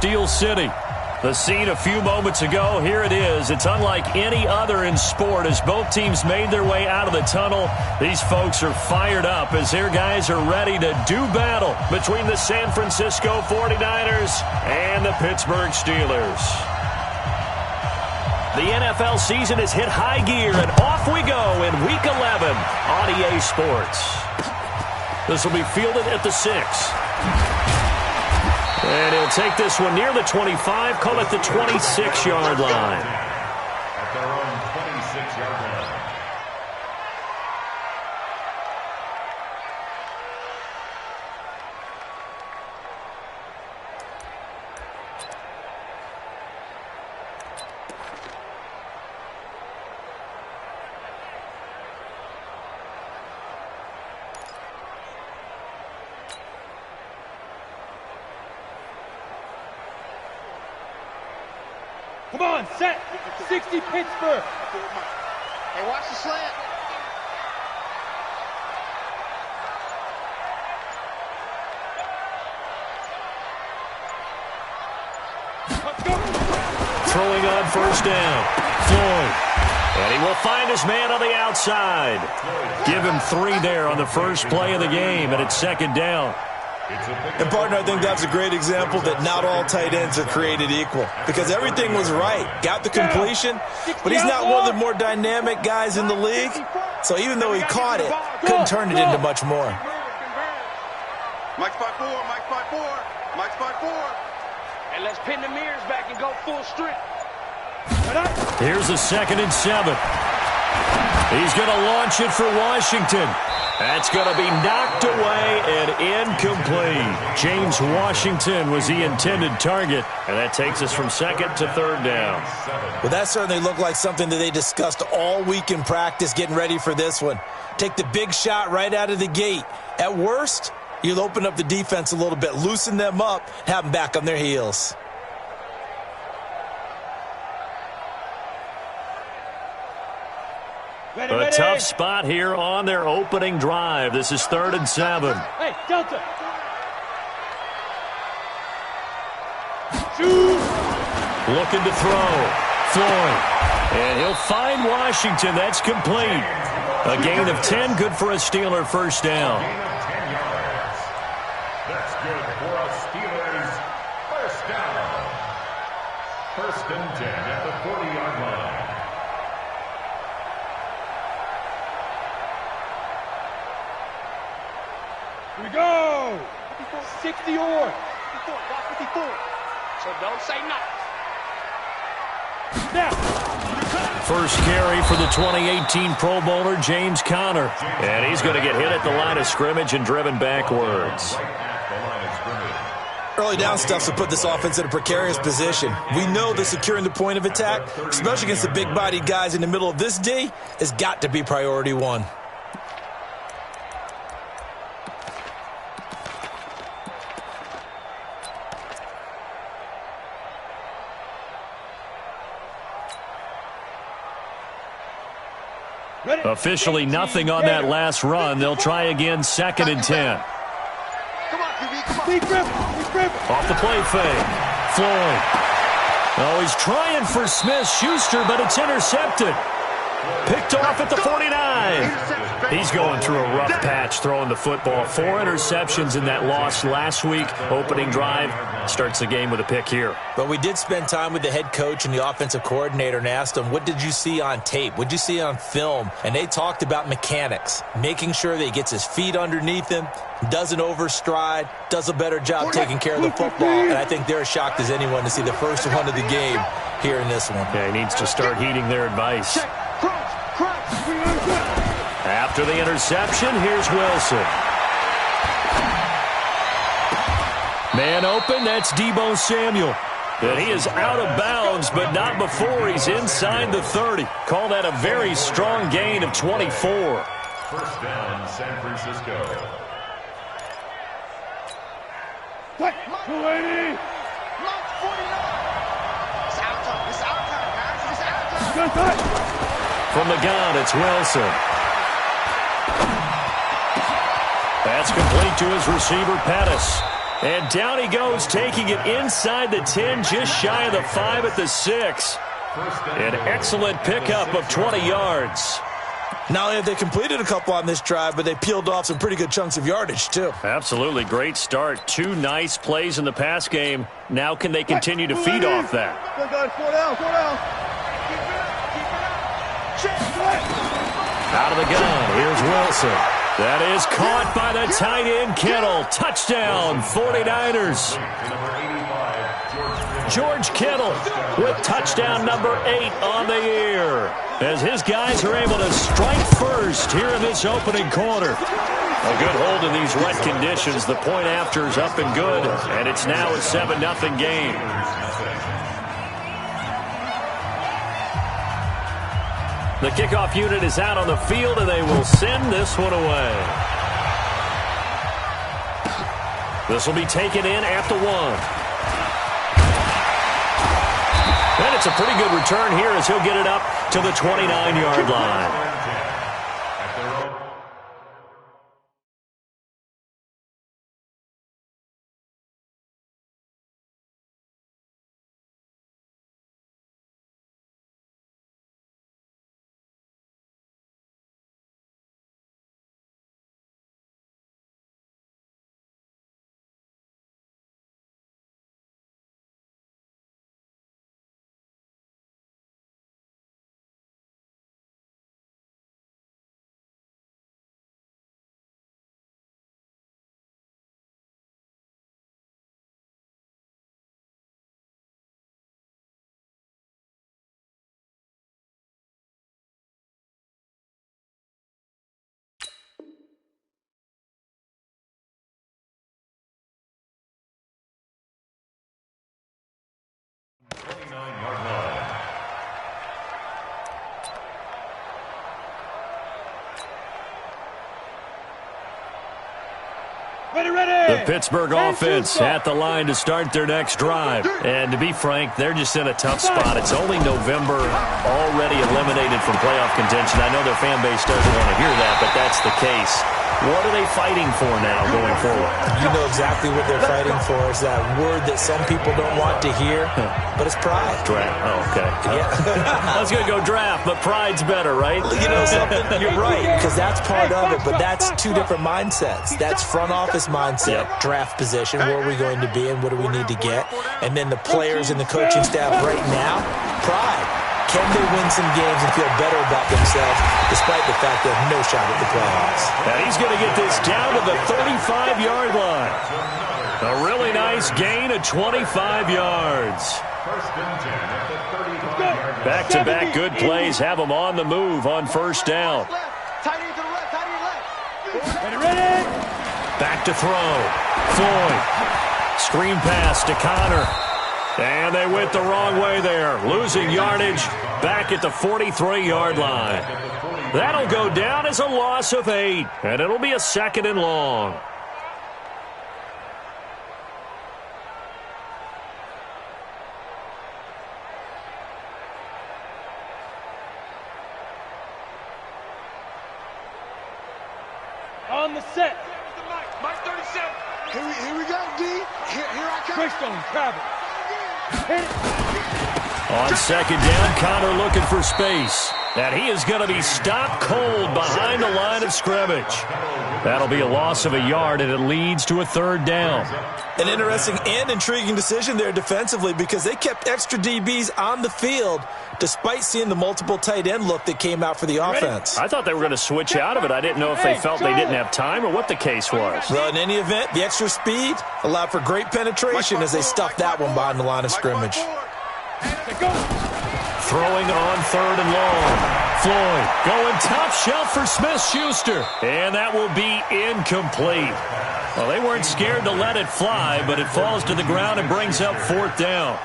Steel City. The scene a few moments ago, here it is. It's unlike any other in sport as both teams made their way out of the tunnel. These folks are fired up as their guys are ready to do battle between the San Francisco 49ers and the Pittsburgh Steelers. The NFL season has hit high gear, and off we go in Week 11 on EA Sports. This will be fielded at the 6. And he'll take this one near the 25, call it the 26-yard line. At their own 26-yard line. Come on, set. 60 Pittsburgh. Hey, watch the slant. Let's go. Throwing on first down. Floyd. And he will find his man on the outside. Give him 3 there on the first play of the game, and it's second down. And, partner, I think that's a great example that not all tight ends are created equal because everything was right. Got the completion, but he's not one of the more dynamic guys in the league. So even though he caught it, couldn't turn it into much more. Mike's 5-4, Mike's 5-4, Mike's 5-4. And let's pin the mirrors back and go full strength. Here's a 2nd and 7. He's going to launch it for Washington. That's going to be knocked away and incomplete. James Washington was the intended target, and that takes us from 2nd to 3rd down. Well, that certainly looked like something that they discussed all week in practice getting ready for this one. Take the big shot right out of the gate. At worst, you'll open up the defense a little bit, loosen them up, have them back on their heels. A tough spot here on their opening drive. This is 3rd and 7. Hey, Delta. Shoot. Looking to throw. Floyd. And he'll find Washington. That's complete. A gain of 10, good for a Steeler first down. Gain of 10 yards. That's good for a Steelers first down. 1st and 10 at the 40-yard line. Here we go. 60 or. 54. So don't say nothing. Snap. First carry for the 2018 Pro Bowler, James Conner. And he's going to get hit at the line of scrimmage and driven backwards. Early down stuff to put this offense in a precarious position. We know that securing the point of attack, especially against the big-bodied guys in the middle of this D, has got to be priority one. Officially nothing on that last run. They'll try again 2nd and 10. Come on, QB, come on. Off the play fake. Floyd. Oh, he's trying for Smith-Schuster, but it's intercepted. Picked off at the 49. He's going through a rough patch throwing the football. 4 interceptions in that loss last week. Opening drive starts the game with a pick here. But we did spend time with the head coach and the offensive coordinator and asked them, what did you see on tape? What did you see on film? And they talked about mechanics, making sure that he gets his feet underneath him, doesn't overstride, does a better job taking care of the football. And I think they're as shocked as anyone to see the first one of the game here in this one. Yeah, he needs to start heeding their advice. After the interception, here's Wilson. Man open, that's Deebo Samuel. And he is out of bounds, but not before he's inside the 30. Call that a very strong gain of 24. First down, San Francisco. What? 280. Mike 49. It's our time. It's our time, guys. It's our time. From the gun, it's Wilson. That's complete to his receiver, Pettis. And down he goes, taking it inside the 10, just shy of the 5 at the 6. An excellent pickup of 20 yards. Not only have they completed a couple on this drive, but they peeled off some pretty good chunks of yardage, too. Absolutely great start. 2 nice plays in the pass game. Now can they continue to feed off that? Out of the gun, here's Wilson. That is caught by the tight end, Kittle. Touchdown, 49ers. George Kittle with touchdown number 8 on the year, as his guys are able to strike first here in this opening quarter. A good hold in these wet conditions. The point after is up and good, and it's now a 7-0 game. The kickoff unit is out on the field, and they will send this one away. This will be taken in at the 1. And it's a pretty good return here as he'll get it up to the 29-yard line. The Pittsburgh offense at the line to start their next drive. And to be frank, they're just in a tough spot. It's only November, already eliminated from playoff contention. I know their fan base doesn't want to hear that, but that's the case. What are they fighting for now going forward? You know exactly what they're fighting for. Is that word that some people don't want to hear, but it's pride. Draft. Oh, okay. Yeah. I was going to go draft, but pride's better, right? You know something? You're right, because that's part of it, but that's 2 different mindsets. That's front office mindset, draft position, where are we going to be and what do we need to get? And then the players and the coaching staff right now, pride. Can they win some games and feel better about themselves despite the fact they have no shot at the playoffs? And he's going to get this down to the 35-yard line. A really nice gain of 25 yards. Back-to-back good plays have them on the move on first down. Back to throw. Floyd. Screen pass to Connor. And they went the wrong way there. Losing yardage back at the 43-yard line. That'll go down as a loss of 8. And it'll be a 2nd and long. On the set. Mike 37. Here we go, D. Here I come. Quickstone, travel. On 2nd down, Connor looking for space. And he is going to be stopped cold behind the line of scrimmage. That'll be a loss of a yard, and it leads to a 3rd down. An interesting and intriguing decision there defensively because they kept extra DBs on the field despite seeing the multiple tight end look that came out for the offense. I thought they were going to switch out of it. I didn't know if they felt they didn't have time or what the case was. Well, in any event, the extra speed allowed for great penetration as they stuffed that one behind the line of scrimmage. Throwing on 3rd and long. Floyd going top shelf for Smith-Schuster. And that will be incomplete. Well, they weren't scared to let it fly, but it falls to the ground and brings up 4th down.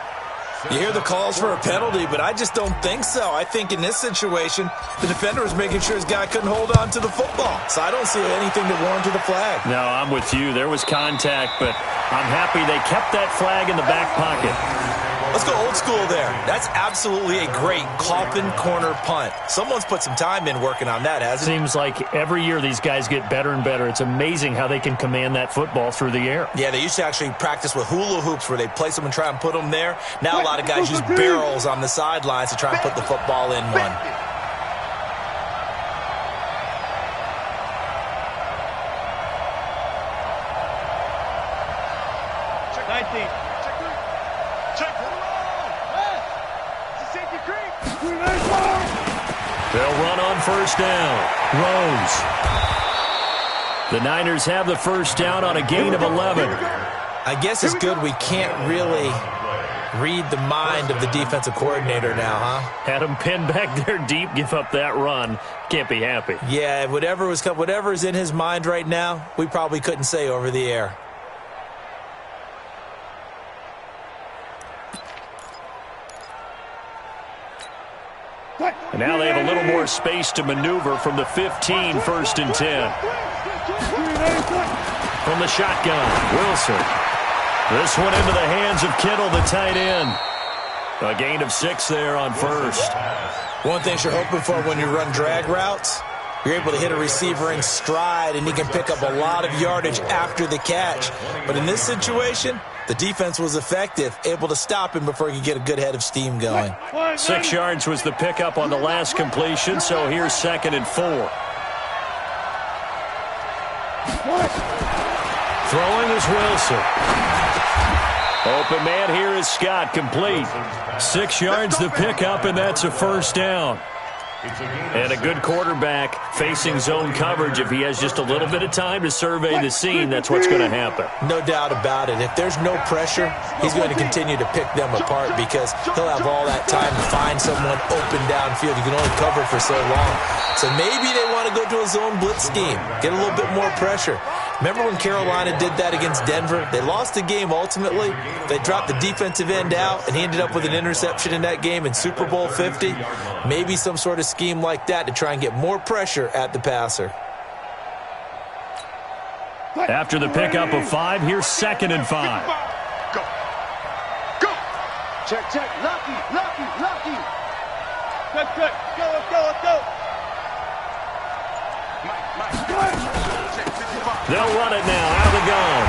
You hear the calls for a penalty, but I just don't think so. I think in this situation, the defender was making sure his guy couldn't hold on to the football. So I don't see anything that warranted a flag. No, I'm with you. There was contact, but I'm happy they kept that flag in the back pocket. Let's go old school there. That's absolutely a great coffin corner punt. Someone's put some time in working on that, hasn't it? Seems like every year these guys get better and better. It's amazing how they can command that football through the air. Yeah, they used to actually practice with hula hoops where they place them and try and put them there. Now a lot of guys use barrels on the sidelines to try and put the football in one. They'll run on first down. Rose. The Niners have the first down on a gain of 11. I guess it's good we can't really read the mind of the defensive coordinator now, huh? Had him pinned back there deep, give up that run. Can't be happy. Yeah, whatever is in his mind right now, we probably couldn't say over the air. And now they have a little more space to maneuver from the 15, first and 10. From the shotgun, Wilson. This one into the hands of Kittle, the tight end. A gain of 6 there on first. One thing you're hoping for when you run drag routes, you're able to hit a receiver in stride, and he can pick up a lot of yardage after the catch. But in this situation, the defense was effective, able to stop him before he could get a good head of steam going. 6 yards was the pickup on the last completion, so here's 2nd and 4. Throwing is Wilson. Open man here is Scott, complete. 6 yards the pickup, and that's a first down. And a good quarterback facing zone coverage. If he has just a little bit of time to survey the scene, that's what's going to happen. No doubt about it. If there's no pressure, he's going to continue to pick them apart because he'll have all that time to find someone open downfield. You can only cover for so long. So maybe they want to go to a zone blitz scheme, get a little bit more pressure. Remember when Carolina did that against Denver? They lost the game ultimately. They dropped the defensive end out, and he ended up with an interception in that game in Super Bowl 50. Maybe some sort of scheme like that to try and get more pressure at the passer. After the pickup of 5, here's 2nd and 5. Go. Go. Check. Lucky. Check. Go, let's go. They'll run it now out of the gun.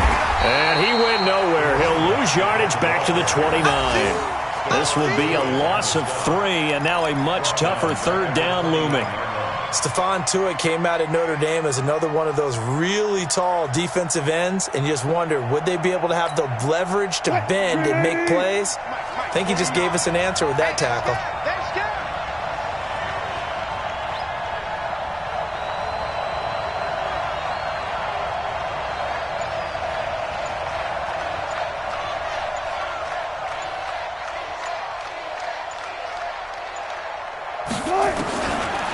And he went nowhere. He'll lose yardage back to the 29. This will be a loss of 3, and now a much tougher 3rd down looming. Stephon Tuitt came out at Notre Dame as another one of those really tall defensive ends, and you just wonder, would they be able to have the leverage to bend and make plays? I think he just gave us an answer with that tackle.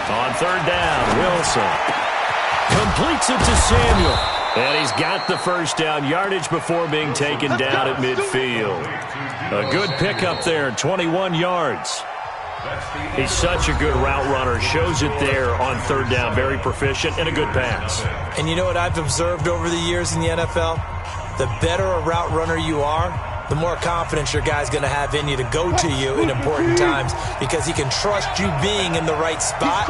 On 3rd down, Wilson completes it to Samuel. And he's got the first down, yardage before being taken down at midfield. A good pickup there, 21 yards. He's such a good route runner. Shows it there on 3rd down. Very proficient and a good pass. And you know what I've observed over the years in the NFL? The better a route runner you are, the more confidence your guy's going to have in you to go to you in important times because he can trust you being in the right spot,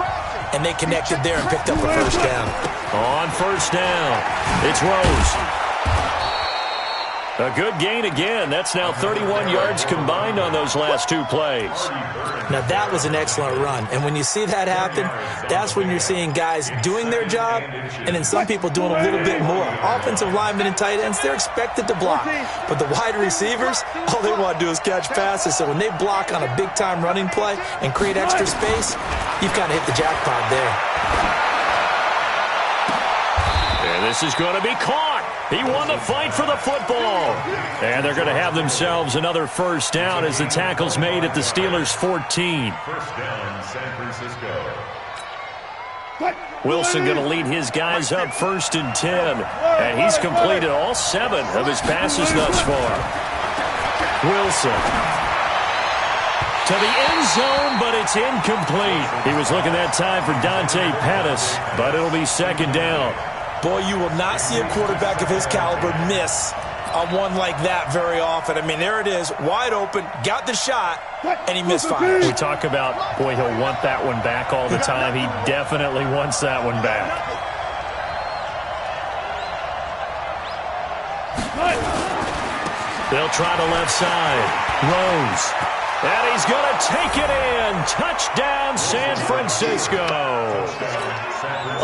and they connected there and picked up a first down. On 1st down, it's Rose. A good gain again. That's now 31 yards combined on those last 2 plays. Now, that was an excellent run. And when you see that happen, that's when you're seeing guys doing their job and then some people doing a little bit more. Offensive linemen and tight ends, they're expected to block. But the wide receivers, all they want to do is catch passes. So when they block on a big-time running play and create extra space, you've kind of hit the jackpot there. And this is going to be caught. He won the fight for the football. And they're going to have themselves another first down as the tackle's made at the Steelers' 14. First down, San Francisco. Wilson going to lead his guys up 1st and 10. And he's completed all 7 of his passes thus far. Wilson to the end zone, but it's incomplete. He was looking that time for Dante Pettis, but it'll be 2nd down. Boy, you will not see a quarterback of his caliber miss on one like that very often. I mean, there it is, wide open, got the shot, and he misfires. We talk about, boy, he'll want that one back all the time. He definitely wants that one back. They'll try the left side. Rose. And he's going to take it in. Touchdown, San Francisco.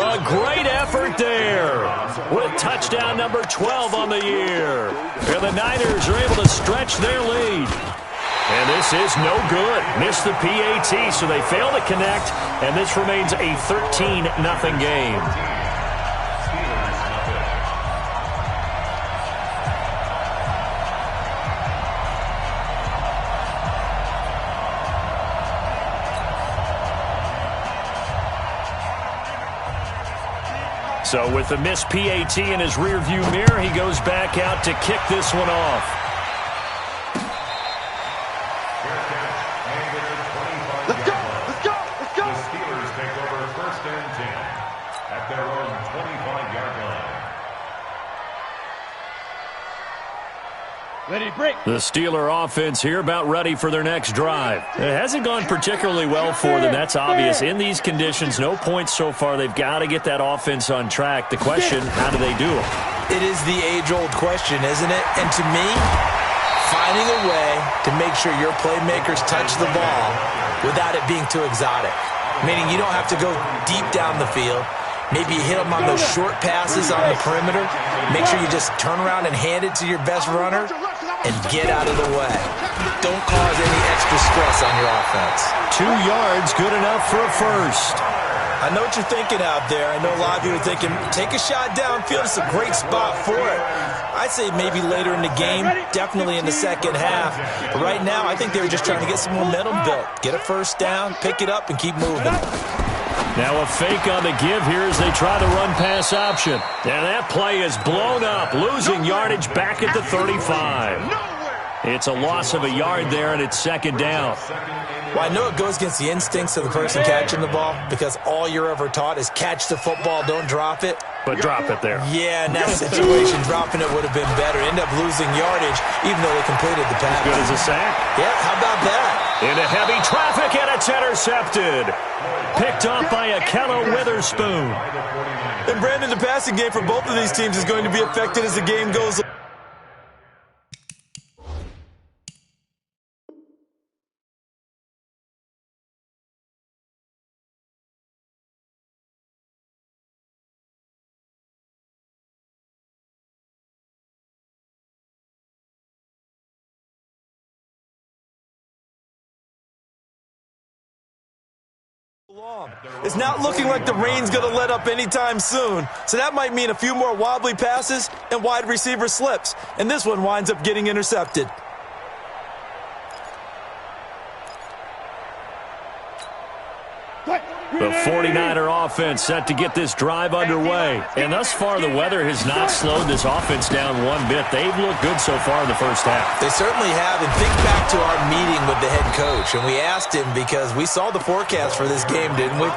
A great effort there with touchdown number 12 on the year. And the Niners are able to stretch their lead. And this is no good. Missed the PAT, so they fail to connect. And this remains a 13-0 game. So with the missed PAT in his rearview mirror, he goes back out to kick this one off. Let's go! Let's go! Let's go! The Steelers take over 1st and 10 at their own 25-yard line. Ready, break. The Steeler offense here about ready for their next drive. It hasn't gone particularly well for them. That's obvious. In these conditions, no points so far. They've got to get that offense on track. The question, how do they do it? It is the age-old question, isn't it? And to me, finding a way to make sure your playmakers touch the ball without it being too exotic. Meaning you don't have to go deep down the field. Maybe you hit them on those short passes on the perimeter. Make sure you just turn around and hand it to your best runner and get out of the way. Don't cause any extra stress on your offense. 2 yards, good enough for a first. I know what you're thinking out there. I know a lot of you are thinking, take a shot downfield. It's a great spot for it. I'd say maybe later in the game, definitely in the second half. But right now, I think they were just trying to get some momentum built. Get a first down, pick it up, and keep moving. Now a fake on the give here as they try the run-pass option. And that play is blown up, losing yardage back at the 35. It's a loss of a yard there, and it's second down. Well, I know it goes against the instincts of the person catching the ball because all you're ever taught is catch the football, don't drop it. But drop it there. Yeah, in that situation, dropping it would have been better. End up losing yardage, even though they completed the pass. As good as a sack. Yeah, how about that? Into heavy traffic, and it's intercepted. Picked off by Akello Witherspoon. And Brandon, the passing game for both of these teams is going to be affected as the game goes along. It's not looking like the rain's going to let up anytime soon, so that might mean a few more wobbly passes and wide receiver slips, and this one winds up getting intercepted. The 49er offense set to get this drive underway. And thus far, the weather has not slowed this offense down one bit. They've looked good so far in the first half. They certainly have. And think back to our meeting with the head coach. And we asked him because we saw the forecast for this game, didn't we?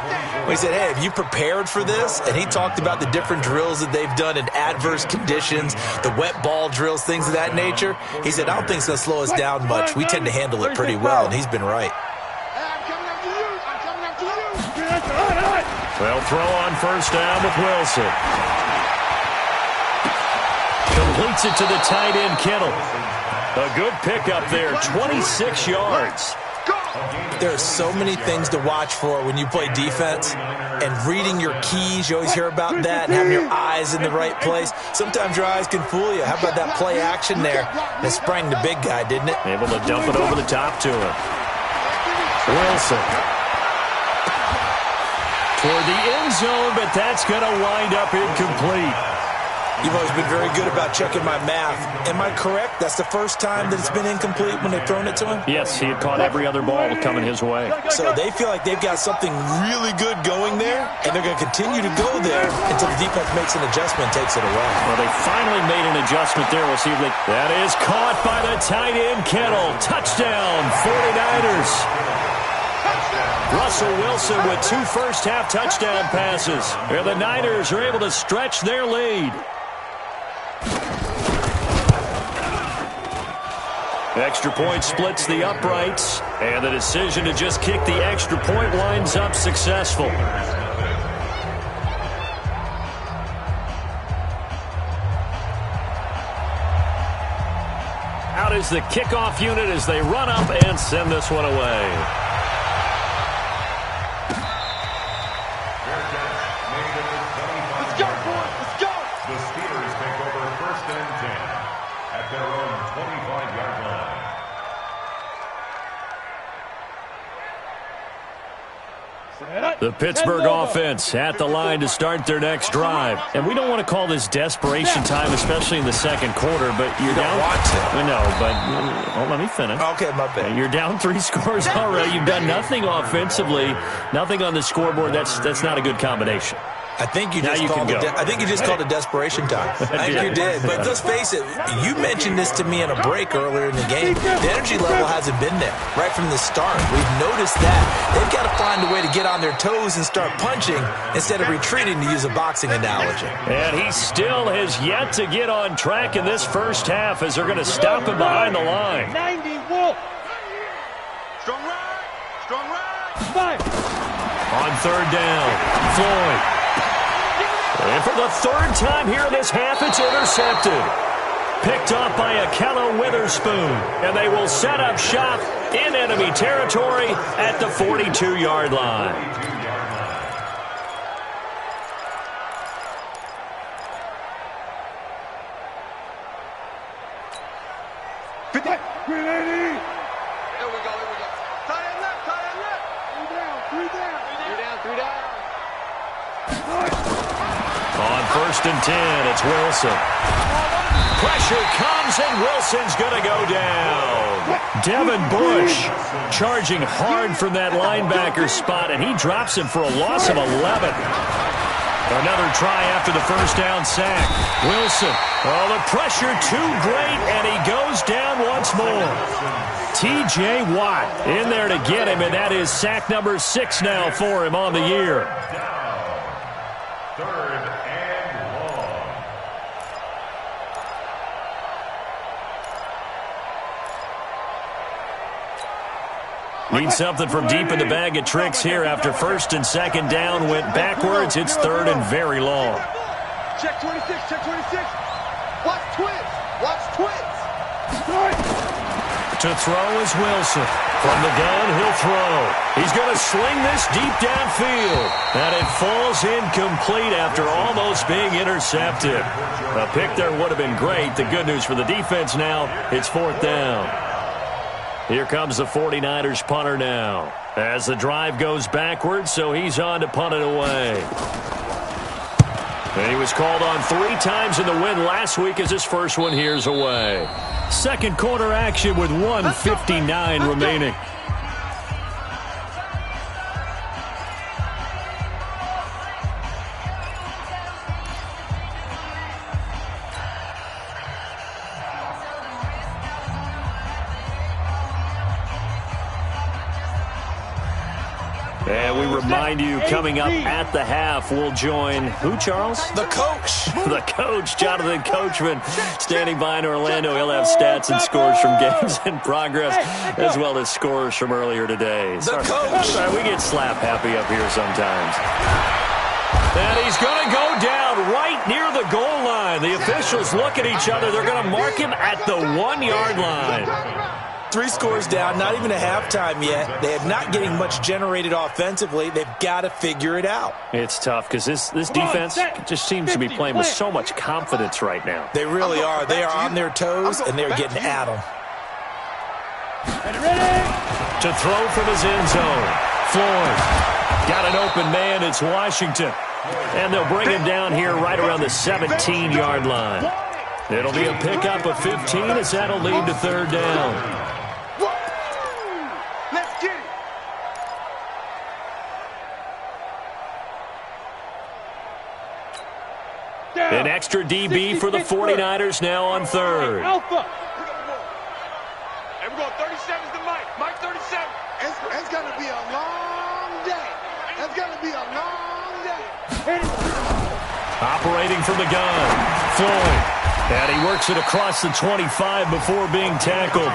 We said, hey, have you prepared for this? And he talked about the different drills that they've done in adverse conditions, the wet ball drills, things of that nature. He said, I don't think it's going to slow us down much. We tend to handle it pretty well, and he's been right. They'll throw on first down with Wilson. Completes it to the tight end, Kittle. A good pickup there, 26 yards. There are so many things to watch for when you play defense. And reading your keys, you always hear about that, and having your eyes in the right place. Sometimes your eyes can fool you. How about that play action there? It sprang the big guy, didn't it? Able to dump it over the top to him. Wilson. For the end zone, but that's going to wind up incomplete. You've always been very good about checking my math. Am I correct? That's the first time that it's been incomplete when they've thrown it to him? Yes, he had caught every other ball coming his way. So they feel like they've got something really good going there, and they're going to continue to go there until the defense makes an adjustment and takes it away. Well, they finally made an adjustment there. We'll see if they... That is caught by the tight end, Kittle. Touchdown, 49ers. Russell Wilson with 2 first-half touchdown passes. And the Niners are able to stretch their lead. Extra point splits the uprights, and the decision to just kick the extra point winds up successful. Out is the kickoff unit as they run up and send this one away. Let's go, boys. Let's go. The Steelers take over 1st and 10 at their own 25-yard line. The Pittsburgh offense at the line to start their next drive. And we don't want to call this desperation time, especially in the second quarter, but you're down. Want to. No, but let me finish. Okay, my bad. You're down 3 scores already. You've done nothing offensively, nothing on the scoreboard. That's not a good combination. I think you Now just you called can it. go. I think you just called it desperation time. I think you did. But let's face it. You mentioned this to me in a break earlier in the game. The energy level hasn't been there right from the start. We've noticed that they've got to find a way to get on their toes and start punching instead of retreating, to use a boxing analogy. And he still has yet to get on track in this first half as they're going to stop him behind the line. 90, Wolf. Strong ride. Strong ride. 5. On third down, Floyd. And for the third time here in this half, it's intercepted. Picked off by Akello Witherspoon. And they will set up shop in enemy territory at the 42-yard line. Here we go. Tie it left. Tie it left. 3 down. 3 down. On 1st and 10, it's Wilson. Pressure comes, and Wilson's going to go down. Devin Bush charging hard from that linebacker spot, and he drops him for a loss of 11. Another try after the first down sack. Wilson, oh, the pressure too great, and he goes down once more. T.J. Watt in there to get him, and that is sack number 6 now for him on the year. Need something from deep in the bag of tricks here after 1st and 2nd down went backwards. It's 3rd and very long. Check 26. Check 26. Watch twins. Watch twins. To throw is Wilson. From the gun, he'll throw. He's going to sling this deep downfield. And it falls incomplete after almost being intercepted. A pick there would have been great. The good news for the defense now, it's 4th down. Here comes the 49ers punter now. As the drive goes backwards, so he's on to punt it away. And he was called on 3 times in the win last week as his first one here's away. Second quarter action with 1:59 remaining. And we remind you, coming up at the half, we'll join who, Charles? The coach. The coach, Jonathan Coachman, standing by in Orlando. He'll have stats and scores from games in progress, as well as scores from earlier today. The coach. Sorry, we get slap happy up here sometimes. And he's going to go down right near the goal line. The officials look at each other. They're going to mark him at the 1-yard line. 3 scores down, not even a halftime yet. They are not getting much generated offensively. They've got to figure it out. It's tough because this defense just seems to be playing with so much confidence right now. They really are. They are on their toes, and they're getting at them. To throw from his end zone. Floyd got an open man. It's Washington. And they'll bring him down here right around the 17-yard line. It'll be a pickup of 15 as that'll lead to 3rd down. Let's get it. An extra DB for the 49ers now on 3rd. Alpha. And we're going 37's to Mike. Mike 37. It's going to be a long day. It's going to be a long day. Operating from the gun. Floyd. And he works it across the 25 before being tackled.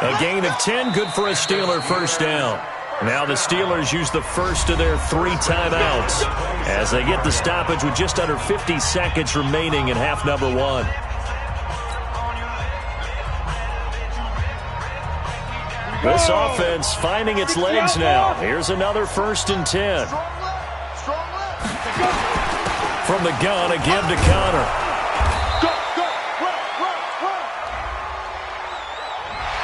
A gain of 10, good for a Steeler first down. Now the Steelers use the first of their 3 timeouts as they get the stoppage with just under 50 seconds remaining in half number 1. This offense finding its legs now. Here's another 1st and 10. From the gun, a give to Connor.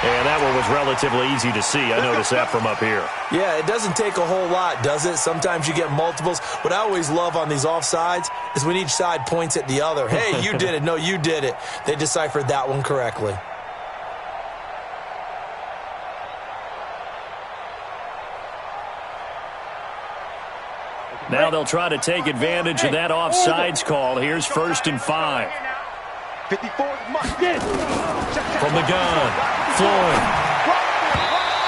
And that one was relatively easy to see. I noticed that from up here. Yeah, it doesn't take a whole lot, does it? Sometimes you get multiples. What I always love on these offsides is when each side points at the other. Hey, you did it. No, you did it. They deciphered that one correctly. Now they'll try to take advantage of that offsides call. Here's 1st and 5. 54 From the gun, Floyd.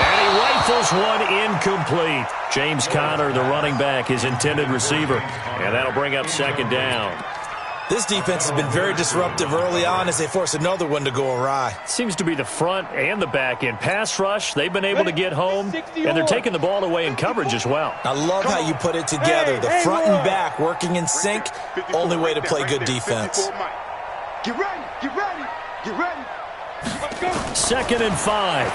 And he rifles one incomplete. James Conner, the running back, his intended receiver. And that'll bring up 2nd down. This defense has been very disruptive early on as they force another one to go awry. Seems to be the front and the back end. Pass rush, they've been able to get home, and they're taking the ball away in coverage as well. I love how you put it together. The front and back working in sync, only way to play good defense. Get ready, get ready, get ready. Let's go. 2nd and 5.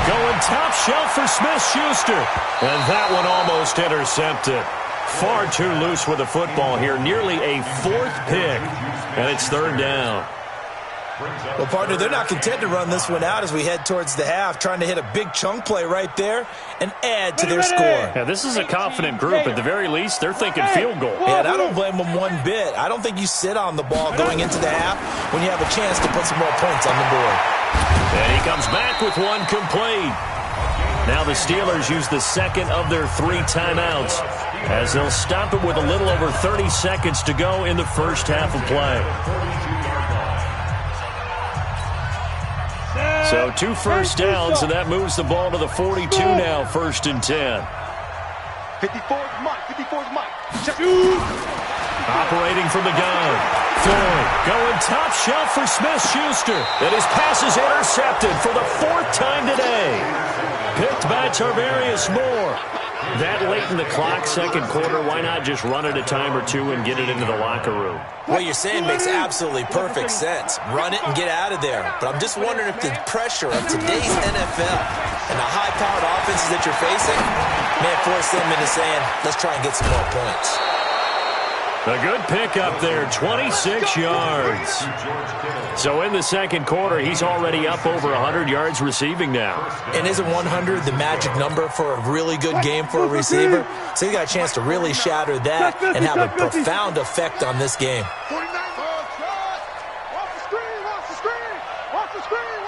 Going top shelf for Smith-Schuster. And that one almost intercepted. Far too loose with the football here. Nearly a 4th pick. And it's 3rd down. Well, partner, they're not content to run this one out as we head towards the half, trying to hit a big chunk play right there and add to their score. Yeah, this is a confident group. At the very least, they're thinking field goal. And I don't blame them one bit. I don't think you sit on the ball going into the half when you have a chance to put some more points on the board. And he comes back with one complete. Now the Steelers use the 2nd of their 3 timeouts as they'll stop it with a little over 30 seconds to go in the first half of play. So 2 first downs, and that moves the ball to the 42 now, 1st and 10. 54's Mike, 54's Mike. Operating from the gun. Floyd going top shelf for Smith-Schuster. And his pass is intercepted for the 4th time today. Picked by Tarvarius Moore. That late in the clock, 2nd quarter, why not just run it a time or 2 and get it into the locker room? What you're saying makes absolutely perfect sense. Run it and get out of there. But I'm just wondering if the pressure of today's NFL and the high-powered offenses that you're facing may force them into saying, let's try and get some more points. A good pickup there, 26 yards. So in the 2nd quarter, he's already up over 100 yards receiving now. And isn't 100 the magic number for a really good game for a receiver? So he got a chance to really shatter that and have a profound effect on this game. 49. Off the screen, off the screen, off the screen.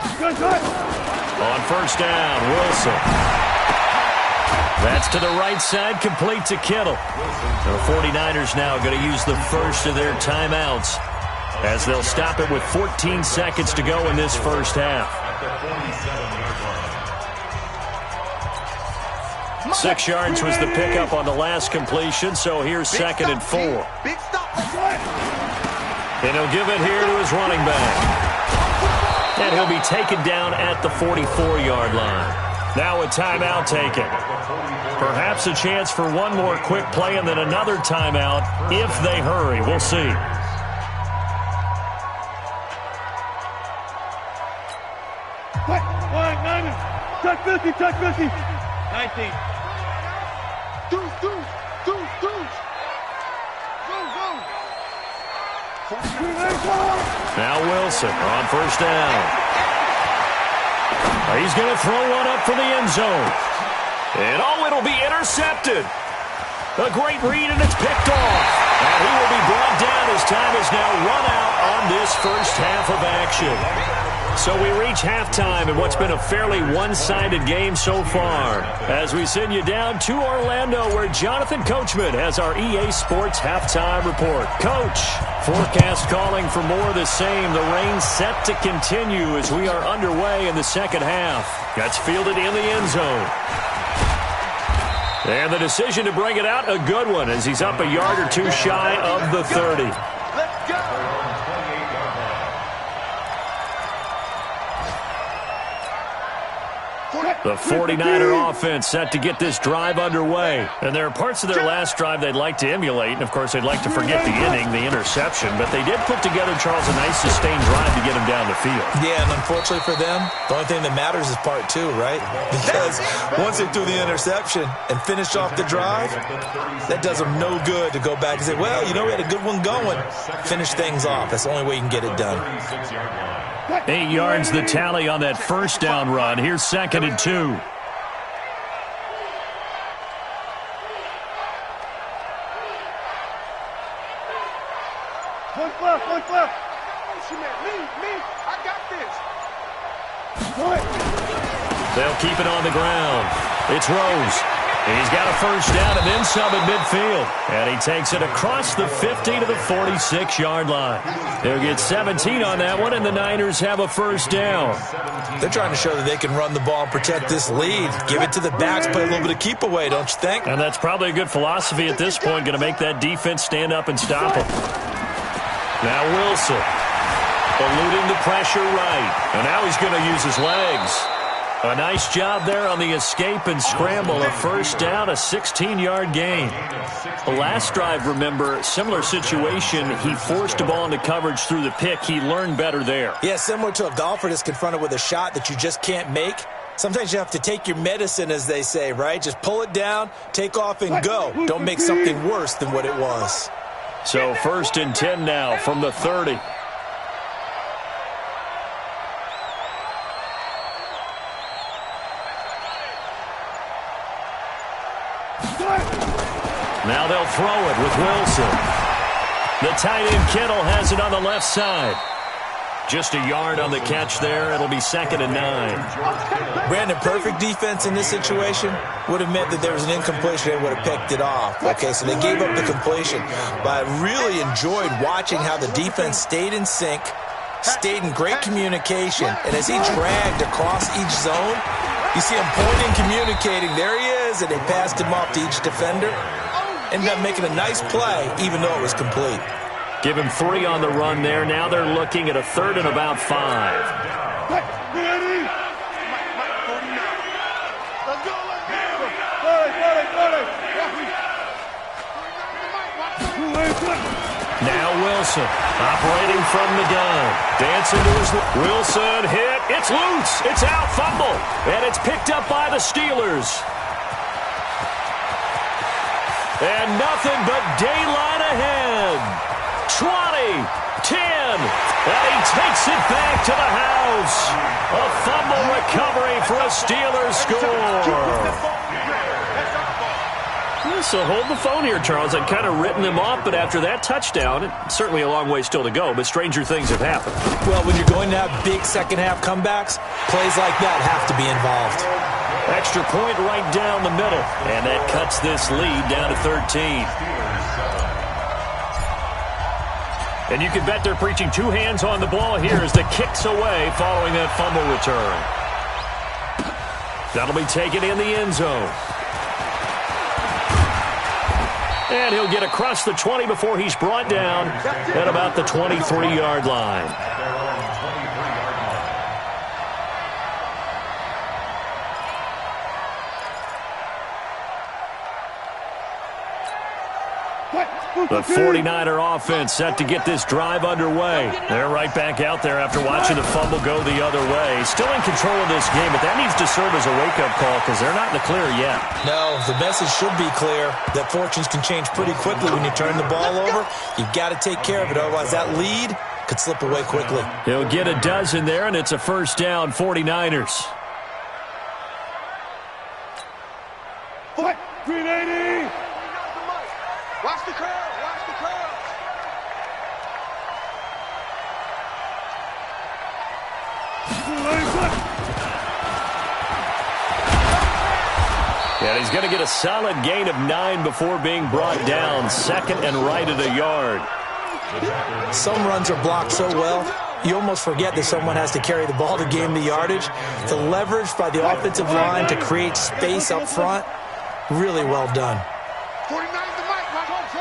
On 1st down, Wilson. That's to the right side, complete to Kittle. The 49ers now going to use the first of their timeouts as they'll stop it with 14 seconds to go in this first half. 6 yards was the pickup on the last completion, so here's 2nd and 4. Big stop. And he'll give it here to his running back. And he'll be taken down at the 44-yard line. Now a timeout taken. Perhaps a chance for one more quick play and then another timeout if they hurry. We'll see. Touch 50, touch 50. 19. Deuce. Go. Now Wilson on 1st down. He's going to throw one up for the end zone. And it'll be intercepted. A great read, and it's picked off. And he will be brought down as time is now run out on this first half of action. So we reach halftime in what's been a fairly one-sided game so far. As we send you down to Orlando, where Jonathan Coachman has our EA Sports halftime report. Coach, forecast calling for more of the same. The rain set to continue as we are underway in the second half. That's fielded in the end zone. And the decision to bring it out, a good one, as he's up a yard or 2 shy of the 30. Let's go. The 49er offense set to get this drive underway. And there are parts of their last drive they'd like to emulate. And, of course, they'd like to forget the inning, the interception. But they did put together, Charles, a nice sustained drive to get him down the field. Yeah, and unfortunately for them, the only thing that matters is part two, right? Because once they threw the interception and finished off the drive, that does them no good to go back and say, well, you know, we had a good one going. Finish things off. That's the only way you can get it done. 8 yards the tally on that first down run. Here's 2nd and 2. One left. She meant me. I got this. They'll keep it on the ground. It's Rose. He's got a first down and then some at midfield. And he takes it across the 50 to the 46-yard line. They'll get 17 on that one, and the Niners have a first down. They're trying to show that they can run the ball and protect this lead. Give it to the backs, play a little bit of keep away, don't you think? And that's probably a good philosophy at this point, going to make that defense stand up and stop him. Now Wilson, eluding the pressure right. And now he's going to use his legs. A nice job there on the escape and scramble. A first down, a 16-yard gain. The last drive, remember, similar situation. He forced a ball into coverage through the pick. He learned better there. Yeah, similar to a golfer that's confronted with a shot that you just can't make. Sometimes you have to take your medicine, as they say, right? Just pull it down, take off, and go. Don't make something worse than what it was. So 1st and 10 now from the 30. Now they'll throw it with Wilson. The tight end Kittle has it on the left side. Just a yard on the catch there. It'll be 2nd and 9. Brandon, perfect defense in this situation would have meant that there was an incompletion. They would have picked it off. Okay, so they gave up the completion. But I really enjoyed watching how the defense stayed in sync, stayed in great communication. And as he dragged across each zone, you see him pointing, communicating. There he is, and they passed him off to each defender. Ended up making a nice play, even though it was complete. Give him 3 on the run there. Now they're looking at a 3rd and about 5. Now Wilson, operating from the gun. Dancing to his... Wilson hit. It's loose. It's out. Fumble. And it's picked up by the Steelers. And nothing but daylight ahead. 20, 10, and he takes it back to the house. A fumble recovery for a Steelers score. So hold the phone here, Charles. I'd kind of written them off, but after that touchdown, it's certainly a long way still to go, but stranger things have happened. Well, when you're going to have big second-half comebacks, plays like that have to be involved. Extra point right down the middle, and that cuts this lead down to 13. And you can bet they're preaching 2 hands on the ball here as the kick's away following that fumble return. That'll be taken in the end zone. And he'll get across the 20 before he's brought down at about the 23-yard line. The 49er offense set to get this drive underway. They're right back out there after watching the fumble go the other way. Still in control of this game, but that needs to serve as a wake-up call because they're not in the clear yet. No, the message should be clear that fortunes can change pretty quickly when you turn the ball over. You've got to take care of it, otherwise that lead could slip away quickly. He'll get a dozen there, and it's a first down, 49ers. 380. Watch the curl. Watch the curl. Yeah, he's going to get a solid gain of 9 before being brought down. 2nd and right at a yard. Some runs are blocked so well, you almost forget that someone has to carry the ball to gain the yardage. The leverage by the offensive line to create space up front, really well done. 49's the mic. Watch the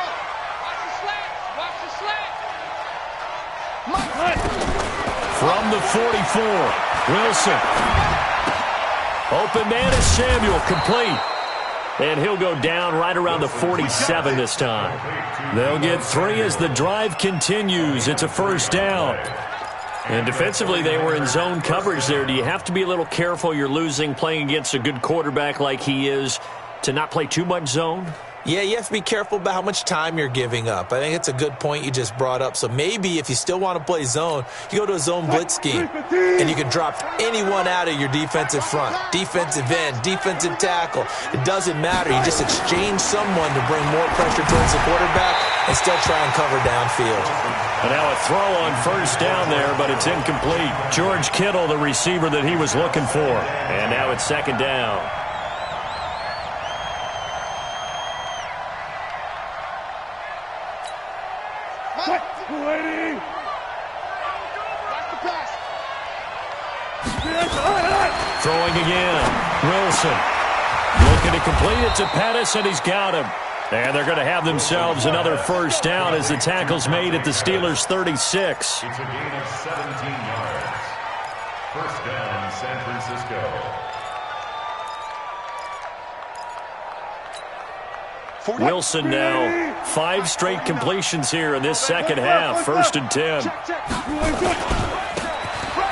slant. Watch the slant. From the 44, Wilson. Open man is Samuel, complete. And he'll go down right around the 47 this time. They'll get 3 as the drive continues. It's a first down. And defensively, they were in zone coverage there. Do you have to be a little careful you're losing playing against a good quarterback like he is to not play too much zone? Yeah, you have to be careful about how much time you're giving up. I think it's a good point you just brought up. So maybe if you still want to play zone, you go to a zone blitz scheme, and you can drop anyone out of your defensive front, defensive end, defensive tackle. It doesn't matter. You just exchange someone to bring more pressure towards the quarterback and still try and cover downfield. And now a throw on first down there, but it's incomplete. George Kittle, the receiver that he was looking for. And now it's second down. Throwing again. Wilson. Looking to complete it to Pettis, and he's got him. And they're going to have themselves another first down as the tackle's made at the Steelers' 36. It's a gain of 17 yards. First down, San Francisco. Wilson now 5 straight completions here in this second half. First and 10.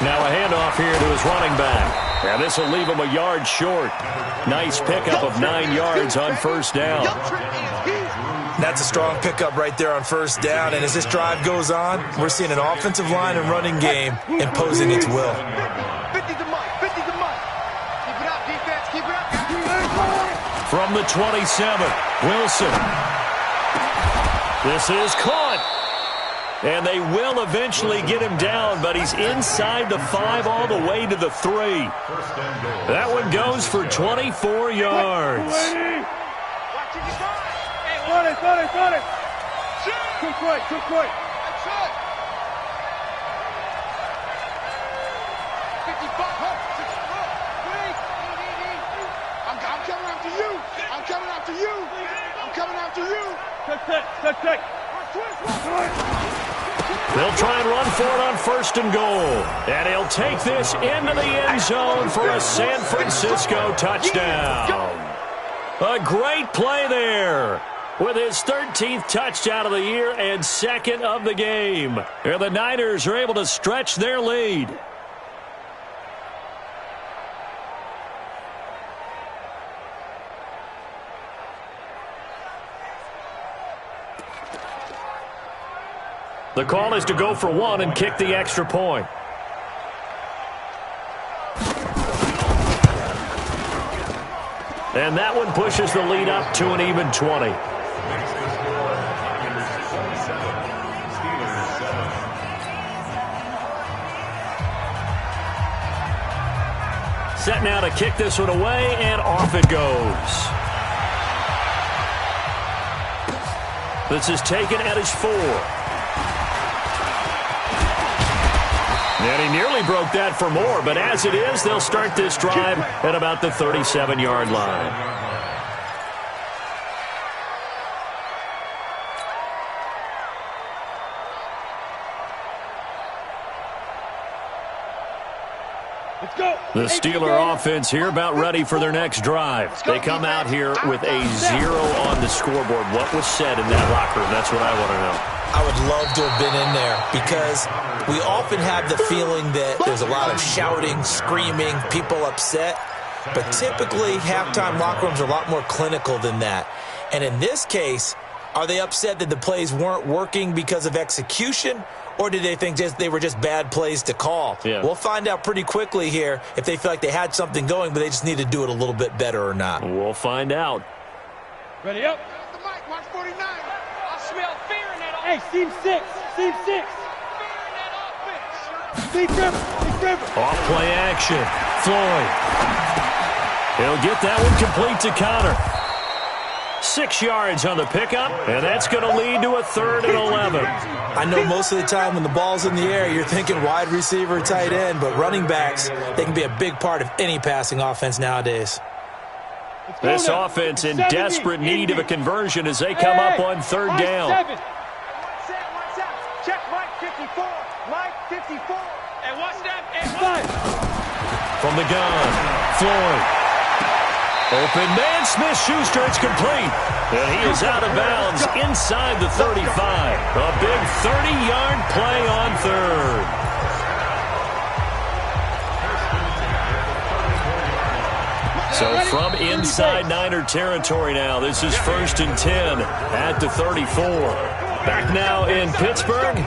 Now a handoff here to his running back. And this will leave him a yard short. Nice pickup of 9 yards on first down. That's a strong pickup right there on first down. And as this drive goes on, we're seeing an offensive line and running game imposing its will. 50 to Mike. 50 to Mike. Keep it up, defense. Keep it up. From the 27, Wilson. This is caught. And they will eventually get him down, but he's inside the 5 all the way to the 3. That one goes for 24 yards. Got it. Too quick. That's it. 55. I'm coming after you. Take. They'll try and run for it on first and goal. And he'll take this into the end zone for a San Francisco touchdown. A great play there with his 13th touchdown of the year and second of the game. And the Niners are able to stretch their lead. The call is to go for 1 and kick the extra point. And that one pushes the lead up to an even 20. Set now to kick this one away, and off it goes. This is taken at his 4. And he nearly broke that for more, but as it is, they'll start this drive at about the 37-yard line. The Steeler offense here about ready for their next drive. They come out here with a 0 on the scoreboard. What was said in that locker room? That's what I want to know. I would love to have been in there because we often have the feeling that there's a lot of shouting, screaming, people upset. But typically, halftime locker rooms are a lot more clinical than that. And in this case, are they upset that the plays weren't working because of execution? Or did they think they were just bad plays to call? Yeah. We'll find out pretty quickly here if they feel like they had something going, but they just need to do it a little bit better or not. We'll find out. Ready up. The mic, watch 49. I smell fear in that Hey, seam 6. Fear in that offense. Deep river. Off play action. Floyd. He'll get that one complete to Connor. 6 yards on the pickup, and that's going to lead to a 3rd and 11. I know most of the time when the ball's in the air, you're thinking wide receiver, tight end, but running backs, they can be a big part of any passing offense nowadays. This offense in desperate need of a conversion as they come up on 3rd down. Watch out. Check Mike 54. Mike 54. And what's that? And From the gun, Floyd. Open man, Smith-Schuster, it's complete. And he is out of bounds inside the 35. A big 30-yard play on third. So from inside Niner territory now, this is 1st and 10 at the 34. Back now in Pittsburgh.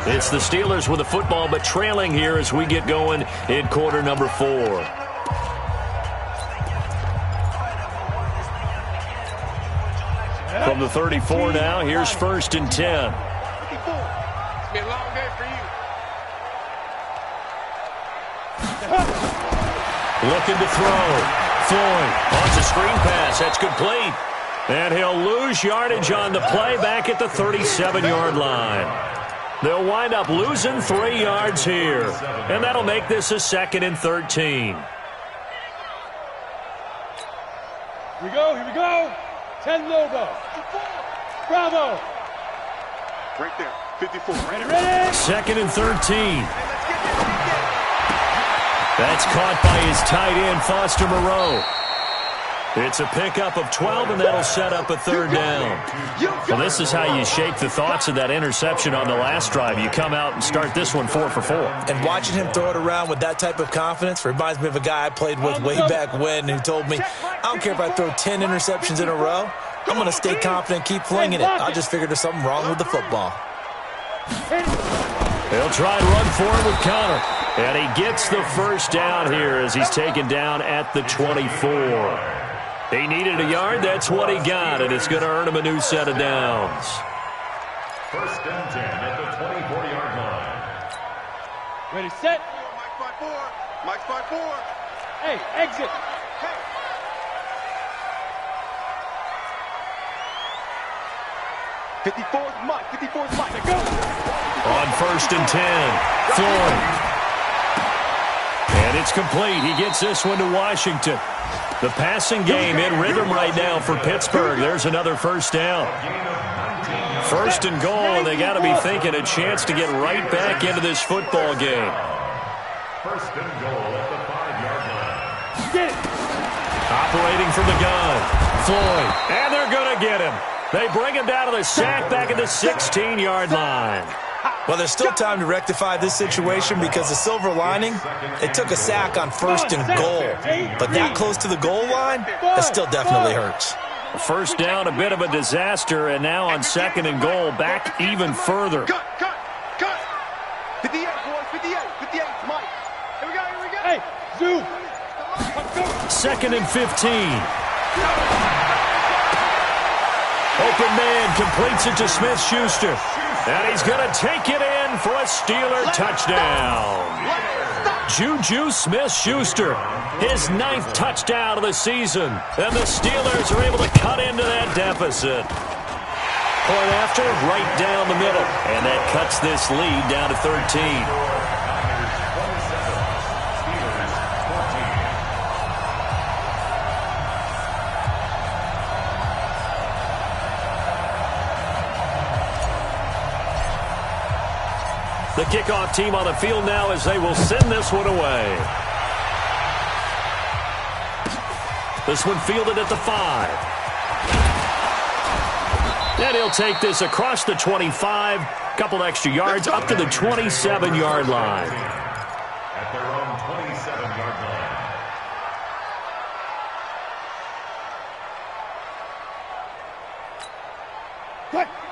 It's the Steelers with the football, but trailing here as we get going in quarter number 4. From the 34 now, here's 1st and 10. It's been a long day for you. Looking to throw. Floyd wants a screen pass. That's complete. And he'll lose yardage on the play back at the 37-yard line. They'll wind up losing 3 yards here. And that'll make this a 2nd and 13. Here we go. 10 Lobo. Bravo. Right there, 54. Ready. 2nd and 13. That's caught by his tight end, Foster Moreau. It's a pickup of 12, and that'll set up a 3rd down. Well, this is how you shake the thoughts of that interception on the last drive. You come out and start this one 4 for 4. And watching him throw it around with that type of confidence reminds me of a guy I played with way back when who told me, I don't care if I throw 10 interceptions in a row. I'm going to stay confident, keep flinging it. I just figured there's something wrong with the football. They'll try and run forward with Connor. And he gets the 1st down here as he's taken down at the 24. He needed a yard. That's what he got, and it's going to earn him a new set of downs. 1st and 10 at the 24-yard line. Ready, set. Mike 5-4. Hey, exit. Hey. Mike. 54's Mike. Go. On 1st and 10, Floyd. And it's complete. He gets this one to Washington. The passing game in rhythm right now for Pittsburgh. There's another 1st down. 1st and goal, and they got to be thinking a chance to get right back into this football game. 1st and goal at the 5-yard line. Get it. Operating from the gun, Floyd. And they're going to get him. They bring him down to the sack back at the 16-yard line. Well, there's still time to rectify this situation because the silver lining, it took a sack on 1st and goal. But that close to the goal line, that still definitely hurts. 1st down, a bit of a disaster, and now on 2nd and goal, back even further. Cut. 58, boys, 58, Mike. Here we go. Hey, zoom. 2nd and 15. Open man completes it to Smith-Schuster. And he's going to take it in for a Steeler touchdown. Juju Smith-Schuster, his 9th touchdown of the season. And the Steelers are able to cut into that deficit. Point after, right down the middle. And that cuts this lead down to 13. The kickoff team on the field now as they will send this one away. This one fielded at the 5. And he'll take this across the 25. Couple extra yards up to the 27-yard line. At their own 27-yard line.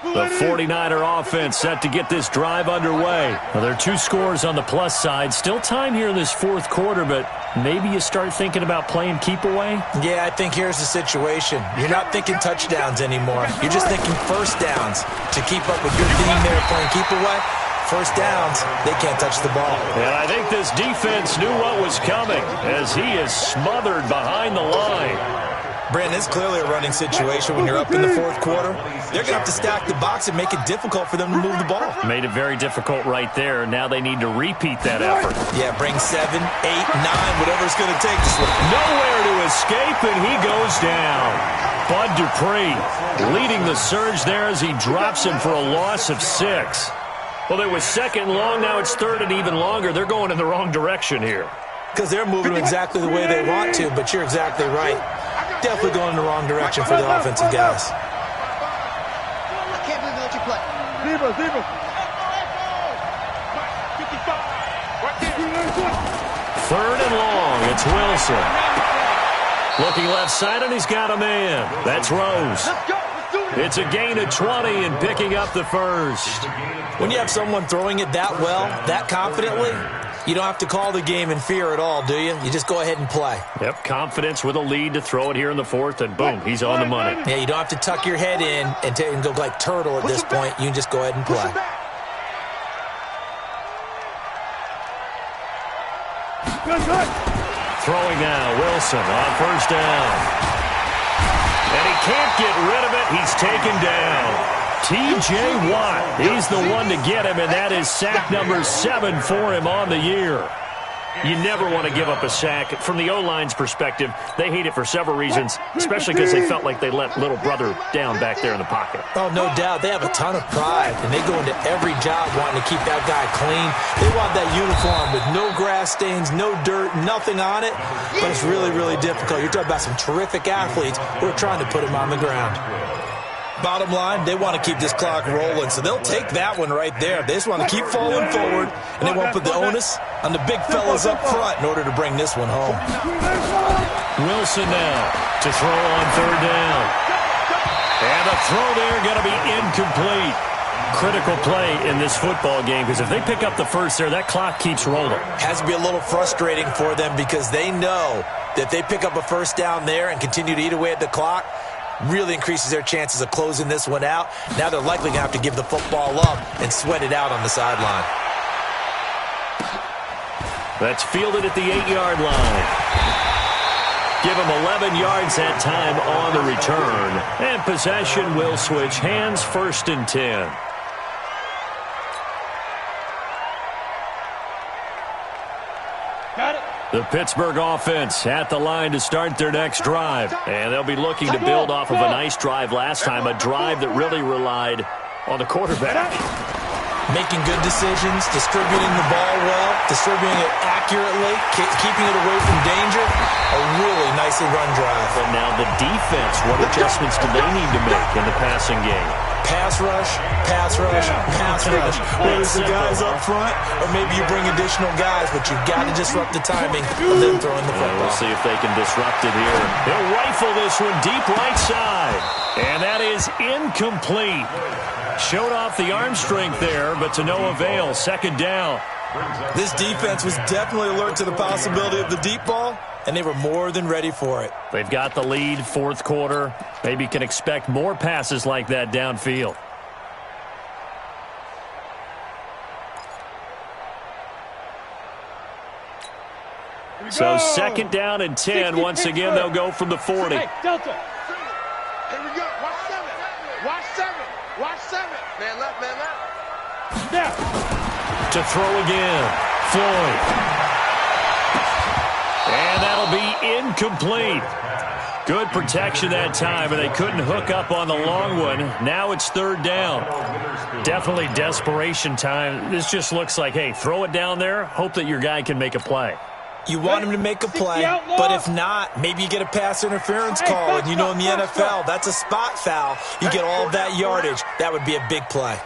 The 49er offense set to get this drive underway. Well, there are 2 scores on the plus side. Still time here in this 4th quarter, but maybe you start thinking about playing keep away? Yeah, I think here's the situation. You're not thinking touchdowns anymore. You're just thinking 1st downs. To keep up with your theme there playing keep away, 1st downs, they can't touch the ball. And I think this defense knew what was coming as he is smothered behind the line. Brandon, it's clearly a running situation when you're up in the 4th quarter. They're going to have to stack the box and make it difficult for them to move the ball. Made it very difficult right there. Now they need to repeat that effort. Yeah, bring 7, 8, 9, whatever it's going to take. Nowhere to escape, and he goes down. Bud Dupree leading the surge there as he drops him for a loss of 6. Well, it was 2nd long. Now it's 3rd and even longer. They're going in the wrong direction here. because they're moving exactly the way they want to, but you're exactly right. Definitely going in the wrong direction for the offensive guys. I can't believe they let you play. Zebra. 3rd and long. It's Wilson. Looking left side, and he's got a man. That's Rose. It's a gain of 20 and picking up the first. When you have someone throwing it that well, that confidently, you don't have to call the game in fear at all, do you? You just go ahead and play. Yep, confidence with a lead to throw it here in the 4th, and boom, he's on the money. Yeah, you don't have to tuck your head in and go like turtle at this point. You can just go ahead and play. Throwing now, Wilson on 1st down. And he can't get rid of it. He's taken down. T.J. Watt, he's the one to get him, and that is sack number 7 for him on the year. You never want to give up a sack. From the O-line's perspective, they hate it for several reasons, especially because they felt like they let little brother down back there in the pocket. Oh, no doubt. They have a ton of pride, and they go into every job wanting to keep that guy clean. They want that uniform with no grass stains, no dirt, nothing on it, but it's really, really difficult. You're talking about some terrific athletes who are trying to put him on the ground. Bottom line, they want to keep this clock rolling, so they'll take that one right there. They just want to keep falling forward, and they won't put the onus on the big fellas up front in order to bring this one home. Wilson now to throw on 3rd down. And the throw there going to be incomplete. Critical play in this football game, because if they pick up the first there, that clock keeps rolling. Has to be a little frustrating for them because they know that if they pick up a 1st down there and continue to eat away at the clock, really increases their chances of closing this one out. Now they're likely going to have to give the football up and sweat it out on the sideline. That's fielded at the 8-yard line. Give him 11 yards that time on the return. And possession will switch hands, 1st and 10. Got it. The Pittsburgh offense at the line to start their next drive. And they'll be looking to build off of a nice drive last time, a drive that really relied on the quarterback. Making good decisions, distributing the ball well, distributing it accurately, keeping it away from danger. A really nicely run drive. And now the defense, what adjustments do they need to make in the passing game? Pass rush, pass rush, pass rush. Whether it's the guys up front or maybe you bring additional guys, but you've got to disrupt the timing of them throwing the football. We'll see if they can disrupt it here. They'll rifle this one deep right side. And that is incomplete. Showed off the arm strength there, but to no avail. 2nd down. This defense was definitely alert to the possibility of the deep ball, and they were more than ready for it. They've got the lead, 4th quarter. Maybe can expect more passes like that downfield. So 2nd down and 10. Once again, they'll go from the 40. Hey, Delta. Here we go. Watch 7. Watch 7. Watch 7. Man left, man left. Now. To throw again. Floyd. And that'll be incomplete. Good protection that time, and they couldn't hook up on the long one. Now it's 3rd down. Definitely desperation time. This just looks like, hey, throw it down there, hope that your guy can make a play. You want him to make a play, but if not, maybe you get a pass interference call. And you know in the NFL, that's a spot foul. You get all of that yardage. That would be a big play.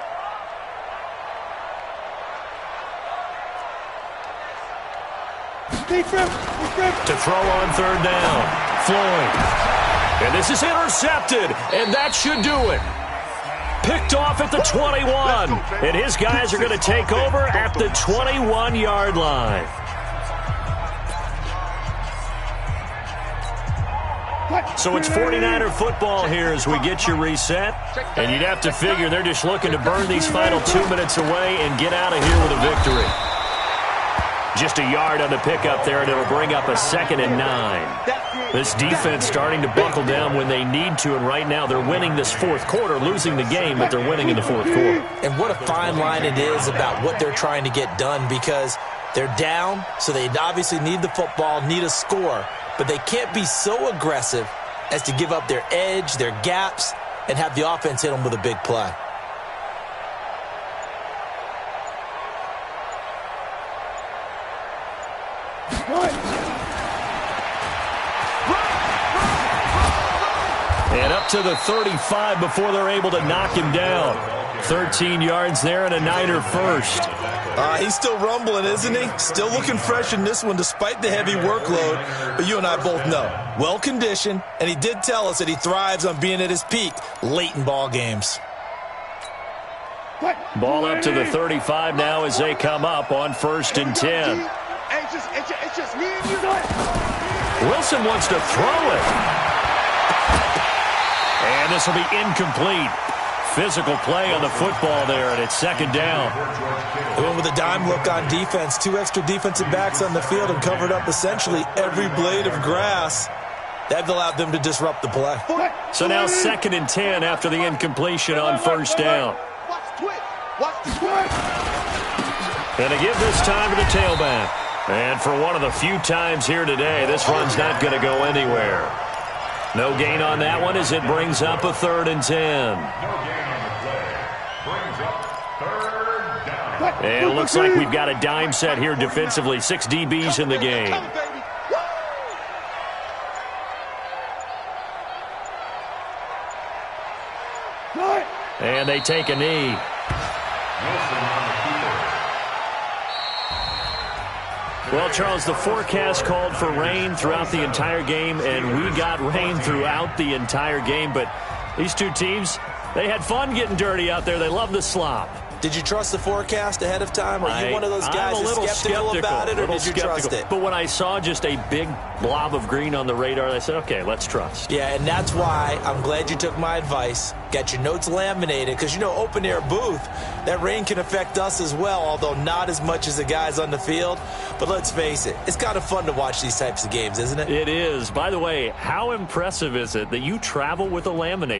To throw on 3rd down. Floyd. And this is intercepted, and that should do it. Picked off at the 21, and his guys are going to take over at the 21-yard line. So it's 49er football here as we get you reset. And you'd have to figure they're just looking to burn these final 2 minutes away and get out of here with a victory. Just a yard on the pickup there, and it'll bring up a 2nd and 9. This defense starting to buckle down when they need to, and right now they're winning this 4th quarter, losing the game, but they're winning in the 4th quarter. And what a fine line it is about what they're trying to get done, because they're down, so they obviously need the football, need a score, but they can't be so aggressive as to give up their edge, their gaps, and have the offense hit them with a big play. And up to the 35 before they're able to knock him down. 13 yards there and a Niner first. He's still rumbling, isn't he? Still looking fresh in this one despite the heavy workload. But you and I both know, well-conditioned, and he did tell us that he thrives on being at his peak late in ball games. Ball up to the 35 now as they come up on 1st and 10. It's just me and you. Wilson wants to throw it. And this will be incomplete. Physical play on the football there, and it's 2nd down. They went with a dime look on defense. 2 extra defensive backs on the field and covered up essentially every blade of grass. That allowed them to disrupt the play. So now 2nd and 10 after the incompletion on 1st down. Watch the twist. And they give this time to the tailback. And for one of the few times here today, this run's not going to go anywhere. No gain on that one as it brings up a 3rd and 10. And it looks like we've got a dime set here defensively. 6 DBs in the game. And they take a knee. Well, Charles, the forecast called for rain throughout the entire game, and we got rain throughout the entire game. But these two teams, they had fun getting dirty out there. They love the slop. Did you trust the forecast ahead of time? Are you one of those guys that's skeptical about it, or did you trust it? But when I saw just a big blob of green on the radar, I said, okay, let's trust. Yeah, and that's why I'm glad you took my advice. Got your notes laminated, because, you know, open-air booth, that rain can affect us as well, although not as much as the guys on the field. But let's face it, it's kind of fun to watch these types of games, isn't it? It is. By the way, how impressive is it that you travel with a laminator?